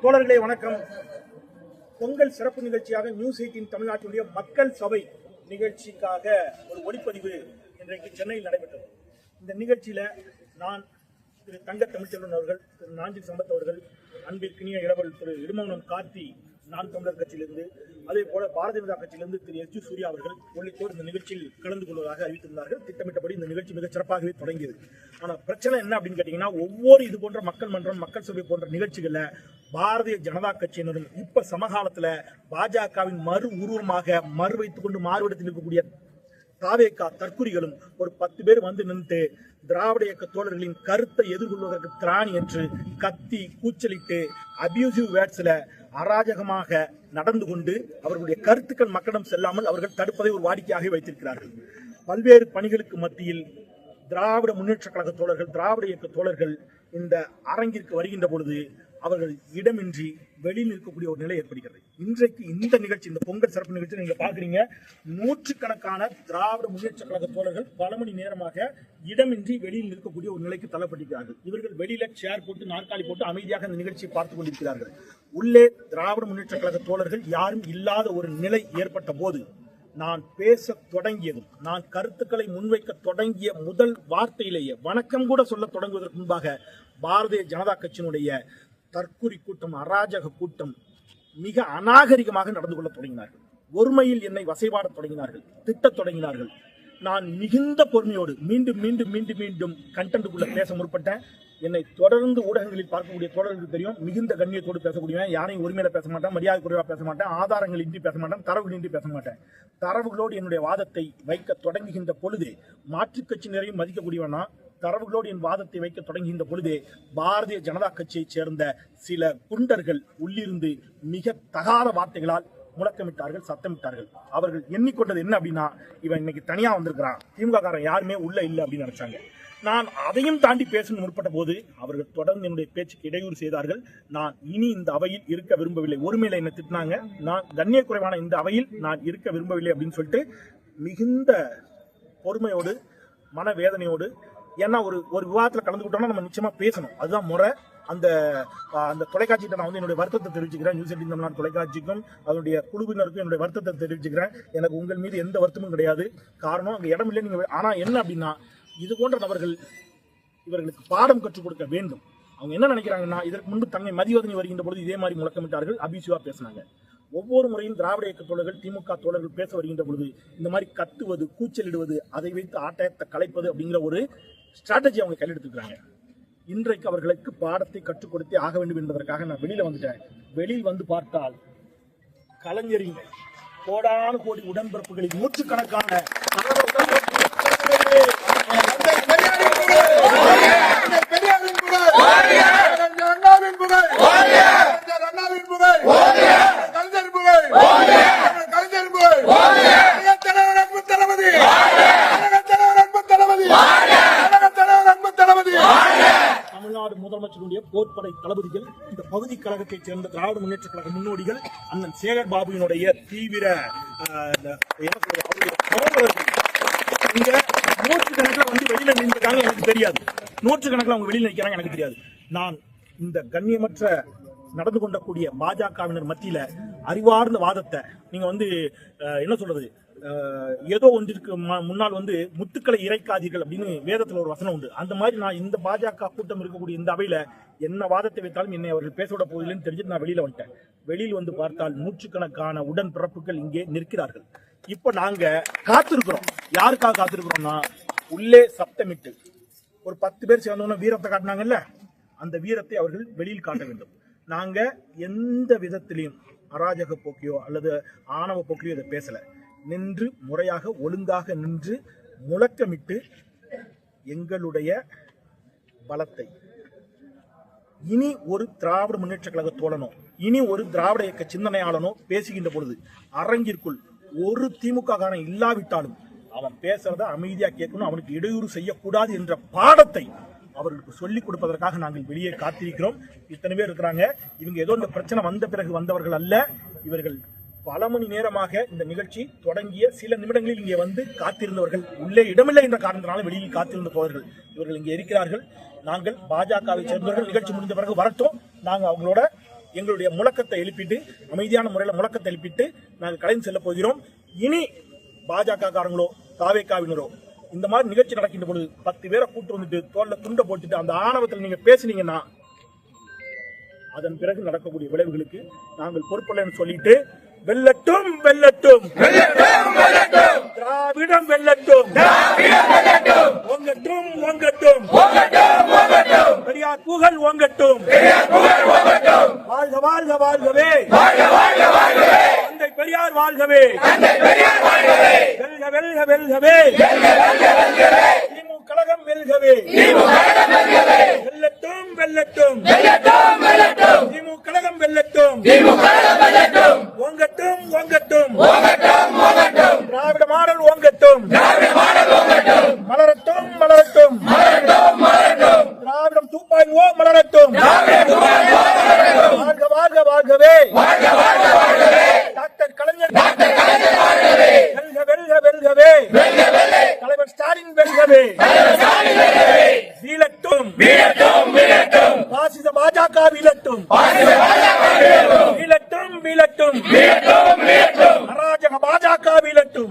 தோழர்களே வணக்கம். பொங்கல் சிறப்பு நிகழ்ச்சியாக நியூஸ் 18 தமிழ்நாட்டினுடைய மக்கள் சபை நிகழ்ச்சிக்காக ஒரு ஒளிப்பதிவு இன்றைக்கு சென்னையில் நடைபெற்றது. இந்த நிகழ்ச்சியில நான் திரு தங்க தமிழ்ச்செல்வன் அவர்கள், திரு நாஞ்சில் சம்பத் அவர்கள், அன்பிற்கினிய இளவல் திரு இடுமவனம் கார்த்தி நான் தமிழர் கட்சியிலிருந்து, அதே போல பாரதிய ஜனதா கட்சியிலிருந்து திரு எஸ். சூர்யா அவர்கள் உள்ளிட்டோர் இந்த நிகழ்ச்சியில் கலந்து கொள்வதாக அறிவித்திருந்தார்கள். திட்டமிட்டபடி இந்த நிகழ்ச்சி மிகச் சிறப்பாகவே தொடங்கியது. ஆனால் பிரச்சனை என்ன அப்படின்னு கேட்டீங்கன்னா, ஒவ்வொரு இது போன்ற மக்கள் மன்றம், மக்கள் சபை போன்ற நிகழ்ச்சிகள்ல பாரதிய ஜனதா கட்சியினரும் இப்ப சமகாலத்துல பாஜகவின் மறு உருவமாக மறு வைத்துக் கொண்டு மாறுவிடத்தில் இருக்கக்கூடிய தாவேகா தற்குறிகளும் ஒரு 10 பேர் வந்து நின்று திராவிட இயக்க தோழர்களின் கருத்தை எதிர்கொள்வதற்கு திராணி என்று கத்தி கூச்சலிட்டு அபியூசிவ் வேர்ட்ஸ்ல அராஜகமாக நடந்து கொண்டு அவர்களுடைய கருத்துக்கள் மக்களிடம் செல்லாமல் அவர்கள் தடுப்பதை ஒரு வாடிக்கையாக வைத்திருக்கிறார்கள். பல்வேறு பணிகளுக்கு மத்தியில் திராவிட முன்னேற்ற கழக தோழர்கள், திராவிட இயக்க தோழர்கள் இந்த அரங்கிற்கு வருகின்ற பொழுது அவர்கள் இடமின்றி வெளியில் இருக்கக்கூடிய ஒரு நிலை ஏற்படுகிறது. இன்றைக்கு இந்த நிகழ்ச்சி, இந்த பொங்கல் சிறப்பு நிகழ்ச்சி நீங்க பாக்குறீங்க, நூற்றுக்கணக்கான திராவிட முன்னேற்ற கழக தோழர்கள் பல மணி நேரமாக இடமின்றி வெளியில் இருக்கக்கூடிய ஒரு நிலைக்கு தள்ளப்பட்டிருக்கிறார்கள். இவர்கள் வெளியில சேர் போட்டு நாற்காலி போட்டு அமைதியாக இந்த நிகழ்ச்சியை பார்த்துக் கொண்டிருக்கிறார்கள். உள்ளே திராவிட முன்னேற்ற கழக தோழர்கள் யாரும் இல்லாத ஒரு நிலை ஏற்பட்ட போது நான் பேச தொடங்கியதும், நான் கருத்துக்களை முன்வைக்க தொடங்கிய முதல் வார்த்தையிலேயே வணக்கம் கூட சொல்ல தொடங்குவதற்கு முன்பாக பாரதிய ஜனதா கட்சியினுடைய தற்குறி கூட்டம், அராஜக கூட்டம் மிக அநாகரிகமாக நடந்து கொள்ள தொடங்கினார்கள். ஒருமையில் என்னை வசைபாட தொடங்கினார்கள், திட்டத் தொடங்கினார்கள். நான் மிகுந்த பொறுமையோடு மீண்டும் மீண்டும் மீண்டும் மீண்டும் கண்டென்ட்டுக்குள்ள பேச முற்பட்டேன். என்னை தொடர்ந்து ஊடகங்களில் பார்க்கக்கூடிய தோழர்களுக்கு தெரியும், மிகுந்த கண்ணியத்தோடு பேசக்கூடியவன், யாரையும் உரிமையில பேச மாட்டேன், மரியாதை குறைவா பேச மாட்டேன், ஆதாரங்கள் இன்றி பேச மாட்டேன், தரவுகள் இன்றி பேச மாட்டேன். தரவுகளோடு என்னுடைய வாதத்தை வைக்க தொடங்குகின்ற பொழுதே மாற்றுக் கட்சியினரையும் மதிக்கக்கூடியவனா, தரவுகளோடு என் வாதத்தை வைக்க தொடங்குகின்ற பொழுதே பாரதிய ஜனதா கட்சியைச் சேர்ந்த சில குண்டர்கள் உள்ளிருந்து மிக தகாத வார்த்தைகளால் முழக்கமிட்டார்கள், சத்தமிட்டார்கள். அவர்கள் எண்ணிக்கொண்டது என்ன அப்படின்னா, இவன் இன்னைக்கு தனியா வந்திருக்கிறான், திமுக காரன் யாருமே உள்ள இல்லை அப்படின்னு நினைச்சாங்க. நான் அதையும் தாண்டி பேச முற்பட்ட போது அவர்கள் தொடர்ந்து என்னுடைய பேச்சுக்கு இடையூறு செய்தார்கள். நான் இனி இந்த அவையில் இருக்க விரும்பவில்லை. ஒருமையில என்ன திட்டினாங்க, நான் கண்ணிய குறைவான இந்த அவையில் நான் இருக்க விரும்பவில்லை அப்படின்னு சொல்லிட்டு மிகுந்த பொறுமையோடு மனவேதனையோடு, ஏன்னா ஒரு விவாதத்தில் கலந்துக்கிட்டோம்னா நம்ம நிச்சயமா பேசணும், அதுதான் முறை. அந்த தொலைக்காட்சிகிட்ட நான் வந்து என்னுடைய வருத்தத்தை தெரிவிச்சுக்கிறேன். நியூஸ் 18 தமிழ்நாடு தொலைக்காட்சிக்கும் அதனுடைய குழுவினருக்கும் என்னுடைய வருத்தத்தை தெரிவிச்சுக்கிறேன். எனக்கு உங்கள் மீது எந்த வருத்தமும் கிடையாது. காரணம் அங்கே இடம் இல்லை. நீங்க ஆனா என்ன அப்படின்னா, இது போன்ற நபர்கள் இவர்களுக்கு பாடம் கற்றுக் கொடுக்க வேண்டும். அவங்க என்ன நினைக்கிறாங்கன்னா, இதற்கு முன்பு தன்னை மதிவதனி வருகின்ற பொழுது இதே மாதிரி முழக்கமிட்டார்கள், அபியூசிவா பேசினாங்க. ஒவ்வொரு முறையும் திராவிட இயக்க தோழர்கள், திமுக தோழர்கள் பேச வருகின்ற பொழுது இந்த மாதிரி கத்துவது, கூச்சலிடுவது, அதை வைத்து ஆட்டத்தை கலைப்பது அப்படிங்கிற ஒரு ஸ்ட்ராட்டஜி அவங்க கையில் எடுத்துக்கிறாங்க. இன்றைக்கு அவர்களுக்கு பாடத்தை கற்றுக் கொடுத்தே ஆக வேண்டும் என்பதற்காக நான் வெளியில வந்துட்டேன். வெளியில் வந்து பார்த்தால் கலைஞரின் கோடான கோடி உடன்பிறப்புகளின் நூற்றுக்கணக்கான தமிழ்நாடு முதலமைச்சருடைய போர்ப்படை தளபதிகள், இந்த பகுதி கழகத்தைச் சேர்ந்த திராவிட முன்னேற்ற கழக முன்னோடிகள், அண்ணன் சேகர் பாபுவினுடைய தீவிர இங்க நூற்றுக்கணக்கில் வந்து வெளியில நின்றுட்டாங்க, எனக்கு தெரியாது. நூற்றுக்கணக்கில் அவங்க வெளியில் நிற்கிறாங்க, எனக்கு தெரியாது. நான் இந்த கண்ணியமற்ற நடந்து கொண்டக்கூடிய பாஜகவினர் மத்தியில அறிவார்ந்த வாதத்தை நீங்க வந்து என்ன சொல்றது, ஏதோ ஒன்றிற்கு முன்னால் வந்து முத்துக்களை இறைக்காதீர்கள் அப்படின்னு வேதத்துல ஒரு வசனம் உண்டு. அந்த மாதிரி நான் இந்த பாஜக கூட்டம் இருக்கக்கூடிய இந்த அவையில என்ன வாதத்தை வைத்தாலும் என்னை அவர்கள் பேச விட போவதில்லைன்னு தெரிஞ்சுட்டு நான் வெளியில வந்துட்டேன். வெளியில் வந்து பார்த்தால் நூற்றுக்கணக்கான உடன் பிறப்புகள் இங்கே நிற்கிறார்கள். இப்ப நாங்க காத்திருக்கிறோம். யாருக்காக காத்திருக்கிறோம்னா, உள்ளே சப்தமிட்டு ஒரு 10 பேர் சேர்ந்தோன்னு வீரத்தை காட்டினாங்கல்ல, அந்த வீரத்தை அவர்கள் வெளியில் காட்ட வேண்டும். நாங்க எந்த விதத்திலையும் அராஜக போக்கியோ அல்லது ஆணவ போக்கியோ இதை பேசல. நின்று முறையாக ஒழுங்காக நின்று முழக்கமிட்டு எங்களுடைய பலத்தை இனி ஒரு திராவிட முன்னேற்ற கழக தோழனோ, இனி ஒரு திராவிட இயக்க சிந்தனையாளனோ பேசுகின்ற பொழுது அரங்கிற்குள் ஒரு திமுக காரன் இல்லாவிட்டாலும் அவன் பேசுறத அமைதியா கேட்கணும், அவனுக்கு இடையூறு செய்யக்கூடாது என்ற பாடத்தை அவர்களுக்கு சொல்லிக் கொடுப்பதற்காக நாங்கள் வெளியே காத்திருக்கிறோம். இத்தனை பேர் இருக்கிறாங்க. இவங்க ஏதோ இந்த பிரச்சனை வந்த பிறகு வந்தவர்கள் அல்ல. இவர்கள் பல மணி நேரமாக இந்த நிகழ்ச்சி தொடங்கிய சில நிமிடங்களில் இங்கே வந்து காத்திருந்தவர்கள், உள்ளே இடமில்லை என்ற காரணத்தினால வெளியில் காத்திருந்த தோழர்கள் இவர்கள் இங்கே இருக்கிறார்கள். நாங்கள் பாஜகவை சேர்ந்தவர்கள் நிகழ்ச்சி முடிந்த பிறகு வரட்டும், நாங்கள் அவங்களோட எங்களுடைய முழக்கத்தை எழுப்பிட்டு அமைதியான முறையில் முழக்கத்தை எழுப்பிட்டு நாங்கள் கலைந்து செல்ல போகிறோம். இனி பாஜக காரங்களோ தாவேக்காவினரோ இந்த மாதிரி நிகழ்ச்சி நடக்கின்ற பொழுது 10 பேரை கூட்டு வந்துட்டு தோல்ல துண்டை போட்டுட்டு அந்த ஆணவத்தில் நீங்க பேசுனீங்கன்னா அதன் பிறகு நடக்கக்கூடிய விளைவுகளுக்கு நாங்கள் பொறுப்பில்லைன்னு சொல்லிட்டு வெல்லட்டும் வெல்லட்டும் திராவிடம் வெல்லட்டும் ஓங்கட்டும் ஓங்கட்டும் பெரியார் புகழ் ஓங்கட்டும் வாழ்க வாழ்க வாழ்கவே தந்தை பெரியார் வாழ்கவே வெல்க வெல்க வெல்கவே திமுக கழகம் வெல்கவே வெல்லட்டும் வெல்லட்டும் திமுக கழகம் வெல்லட்டும் ஓங்கட்டும் ஓங்கட்டும் திராவிட மாடல் ஓங்கட்டும் மலரட்டும் மலரட்டும் திராவிடம் 2.0 மலரட்டும் வாழ்க வாழ்க வாழ்கவே டாக்டர் கலைஞர் வெல்க வெல்க வெல்கவே தலைவர் ஸ்டாலின் வெல்கவே வீழட்டும் பாசிச பாஜக வீழட்டும் வீழட்டும் வீழட்டும் அராஜக பாஜக வீழட்டும்